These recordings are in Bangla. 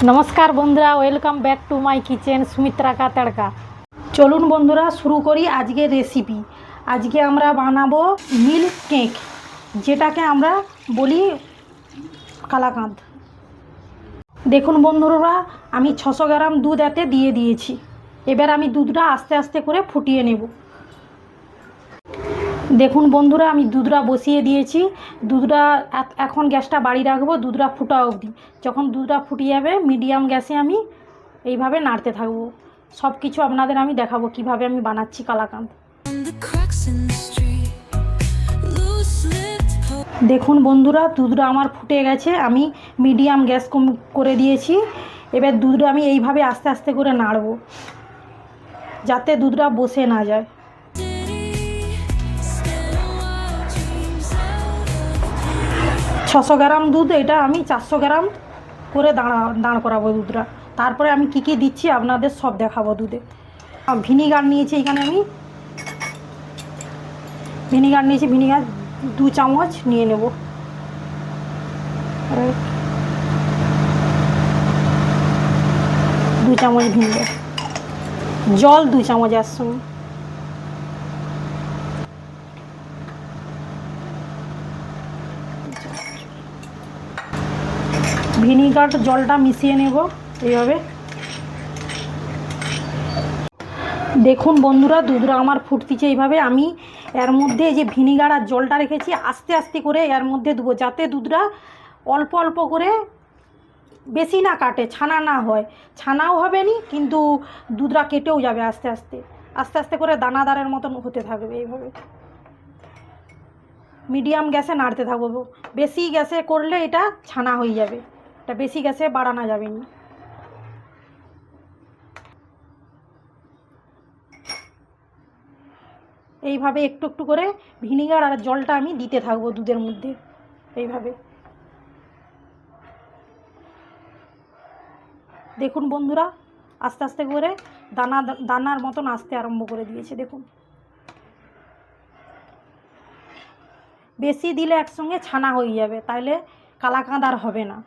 নমস্কার বন্ধুরা, welcome back to my kitchen Sumitra কা তড়কা। চলুন বন্ধুরা শুরু করি আজকের রেসিপি। আজকে আমরা বানাবো মিল্ক কেক, যেটাকে আমরা বলি কালাকাঁদ। দেখুন বন্ধুরা, আমি 600 গ্রাম দুধ এতে দিয়ে দিয়েছি। এবার আমি দুধটা আস্তে আস্তে করে ফুটিয়ে নেব। দেখুন বন্ধুরা, আমি দুধটা বসিয়ে দিয়েছি। দুধটা এখন গ্যাসটা বাড়ি রাখবো দুধটা ফুটা অবধি। যখন দুধটা ফুটিয়ে যাবে মিডিয়াম গ্যাসে আমি এইভাবে নাড়তে থাকবো। সব কিছু আপনাদের আমি দেখাবো কিভাবে আমি বানাচ্ছি কালাকাঁদ। দেখুন বন্ধুরা, দুধটা আমার ফুটে গেছে। আমি মিডিয়াম গ্যাস করে দিয়েছি। এবার দুধটা আমি এইভাবে আস্তে আস্তে করে নাড়বো, যাতে দুধটা বসে না যায়। 600 গ্রাম দুধ, এটা আমি 400 গ্রাম করে দাঁড় করাবো দুধটা। তারপরে আমি কি কি দিচ্ছি আপনাদের সব দেখাবো দুধে। ভিনিগার নিয়েছি, এখানে আমি ভিনিগার 2 চামচ নিয়ে নেব। 2 চামচ ভিনিগার, জল 2 চামচ এর সঙ্গে। ভিনিগার জলটা মিশিয়ে নেব এইভাবে। দেখুন বন্ধুরা, দুধটা আমার ফুটতিছে এইভাবে। আমি এর মধ্যে যে ভিনিগার আর জলটা রেখেছি আস্তে আস্তে করে এর মধ্যে দেবো, যাতে দুধটা অল্প অল্প করে, বেশি না কাটে, ছানা না হয়। ছানাও হবে নি, কিন্তু দুধটা কেটেও যাবে আস্তে আস্তে আস্তে আস্তে করে দানাদারের মতন হতে থাকবে। এইভাবে মিডিয়াম গ্যাসে নাড়তে থাকবো। বেশি গ্যাসে করলে এটা ছানা হয়ে যাবে, এটা বেশি গ্যাসে বাড়ানো যাবে না। এইভাবে একটু একটু করে ভিনিগার আর জলটা আমি দিতে থাকবো দুধের মধ্যে এইভাবে। দেখুন বন্ধুরা, আস্তে আস্তে করে দানার মতন আসতে আরম্ভ করে দিয়েছে। দেখুন, বেশি দিলে একসঙ্গে ছানা হয়ে যাবে, তাইলে কালাকাঁদ আর হবে না।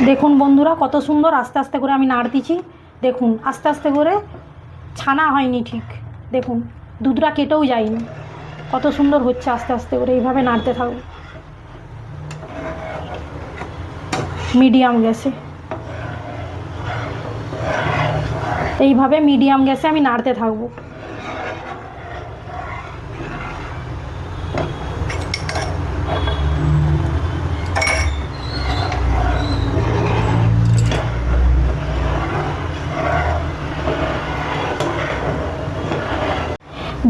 দেখুন বন্ধুরা, কত সুন্দর আস্তে আস্তে করে আমি নাড়তেছি। দেখুন আস্তে আস্তে করে, ছানা হয়নি ঠিক। দেখুন দুধটা কেটেও যায়নি, কত সুন্দর হচ্ছে আস্তে আস্তে করে। এইভাবে নাড়তে থাকবো মিডিয়াম গ্যাসে। এইভাবে মিডিয়াম গ্যাসে আমি নাড়তে থাকবো।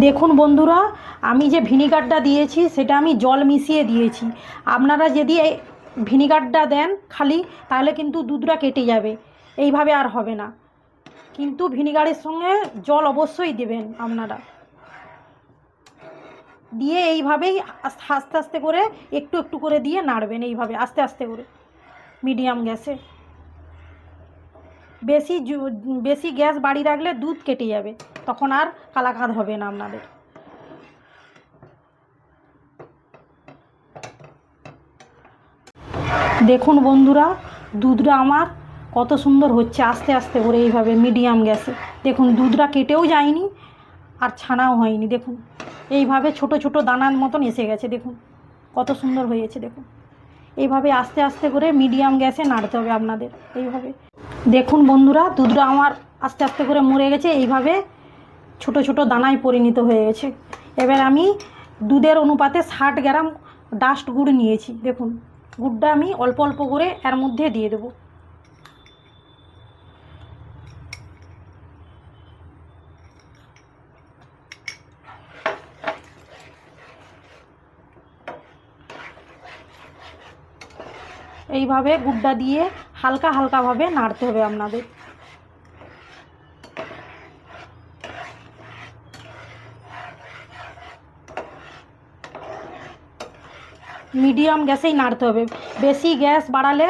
দেখুন বন্ধুরা, আমি যে ভিনিগারটা দিয়েছি সেটা আমি জল মিশিয়ে দিয়েছি। আপনারা যদি ভিনিগারটা দেন খালি, তাহলে কিন্তু দুধটা কেটে যাবে, এইভাবে আর হবে না। কিন্তু ভিনিগারের সঙ্গে জল অবশ্যই দেবেন আপনারা। দিয়ে এইভাবেই আস্তে আস্তে করে একটু একটু করে দিয়ে নাড়বেন, এইভাবে আস্তে আস্তে করে মিডিয়াম গ্যাসে। বেশি গ্যাস বাড়ি রাখলে দুধ কেটে যাবে, তখন আর কালাকাঁদ হবে না আপনাদের। দেখুন বন্ধুরা, দুধটা আমার কত সুন্দর হচ্ছে আস্তে আস্তে করে এইভাবে মিডিয়াম গ্যাসে। দেখুন দুধটা কেটেও যায়নি আর ছানাও হয়নি। দেখুন এইভাবে ছোট ছোট দানার মতন এসে গেছে। দেখুন কত সুন্দর হয়েছে। দেখুন এইভাবে আস্তে আস্তে করে মিডিয়াম গ্যাসে নাড়তে হবে আপনাদের এইভাবে। দেখুন বন্ধুরা, দুধটা আমার আস্তে আস্তে করে মরে গেছে, এইভাবে ছোট ছোট দানায় পরিণত হয়ে গেছে। এবার আমি দুধের অনুপাতে 60 গ্রাম ডাস্ট গুড় নিয়েছি। দেখুন গুড়টা আমি অল্প অল্প করে এর মধ্যে দিয়ে দেব। এইভাবে গুড়টা দিয়ে হালকা হালকাভাবে নাড়তে হবে আপনাদের। মিডিয়াম গ্যাসেই নাড়তে হবে। বেশি গ্যাস বাড়ালে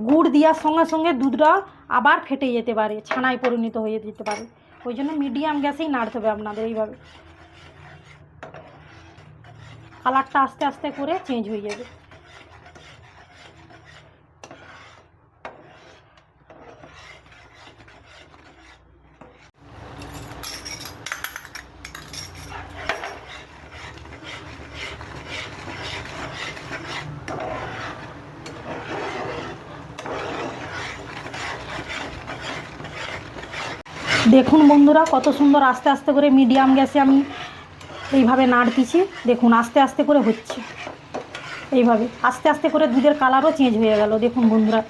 গুড় দেওয়ার সঙ্গে সঙ্গে দুধটা আবার ফেটে যেতে পারে, ছানায় পরিণত হয়ে যেতে পারে। ওই জন্য মিডিয়াম গ্যাসেই নাড়তে হবে আপনাদের এইভাবে। কালারটা আস্তে আস্তে করে চেঞ্জ হয়ে যাবে। দেখুন বন্ধুরা কত সুন্দর আস্তে আস্তে করে মিডিয়াম গ্যাসে আমি এইভাবে নাড়তেছি। দেখুন আস্তে আস্তে করে হচ্ছে, এইভাবে আস্তে আস্তে করে দুধের কালারও চেঞ্জ হয়ে গেল। দেখুন বন্ধুরা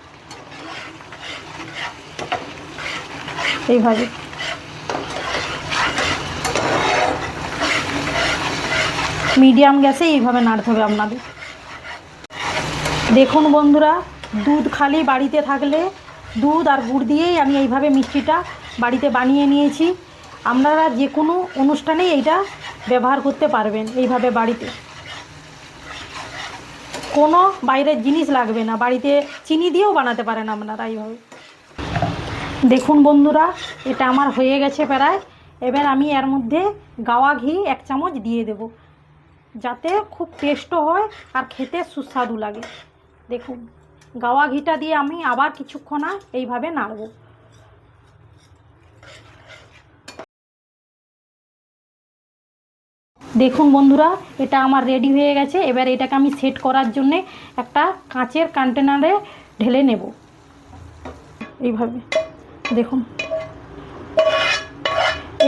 এইভাবে মিডিয়াম গ্যাসে এইভাবে নাড়তে হবে আপনাদের। দেখুন বন্ধুরা দুধ খালি বাড়িতে থাকলে দুধ আর গুড় দিয়েই আমি এইভাবে মিষ্টিটা বাড়িতে বানিয়ে নিয়েছি। আপনারা যে কোনো অনুষ্ঠানেই এইটা ব্যবহার করতে পারবেন। এইভাবে বাড়িতে কোনো বাইরের জিনিস লাগবে না, বাড়িতে চিনি দিয়েও বানাতে পারেন আপনারা এইভাবে। দেখুন বন্ধুরা এটা আমার হয়ে গেছে প্রায়। এবার আমি এর মধ্যে গাওয়া ঘি 1 চামচ দিয়ে দেব, যাতে খুব টেস্টও হয় আর খেতে সুস্বাদু লাগে। দেখুন গাওয়া ঘিটা দিয়ে আমি আবার কিছুক্ষণ এইভাবে নাড়ব। দেখুন বন্ধুরা এটা আমার রেডি হয়ে গেছে। এবার এটাকে আমি সেট করার জন্যে একটা কাঁচের কন্টেনারে ঢেলে নেব এইভাবে। দেখুন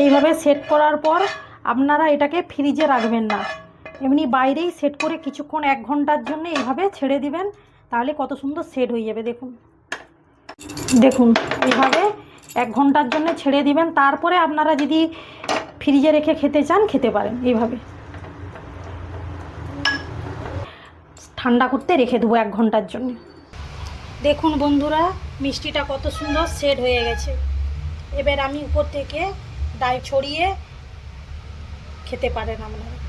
এইভাবে সেট করার পর আপনারা এটাকে ফ্রিজে রাখবেন না, এমনি বাইরেই সেট করে কিছুক্ষণ 1 ঘন্টার জন্য এইভাবে ছেড়ে দিবেন, তাহলে কত সুন্দর সেট হয়ে যাবে। দেখুন দেখুন এইভাবে 1 ঘন্টার জন্য ছেড়ে দিবেন, তারপরে আপনারা যদি ফ্রিজে রেখে খেতে চান খেতে পারেন। এইভাবে ঠান্ডা করতে রেখে দেবো 1 ঘন্টার জন্য। দেখুন বন্ধুরা মিষ্টিটা কত সুন্দর সেট হয়ে গেছে। এবার আমি উপর থেকে ডাল ছড়িয়ে খেতে পারেন আপনারা।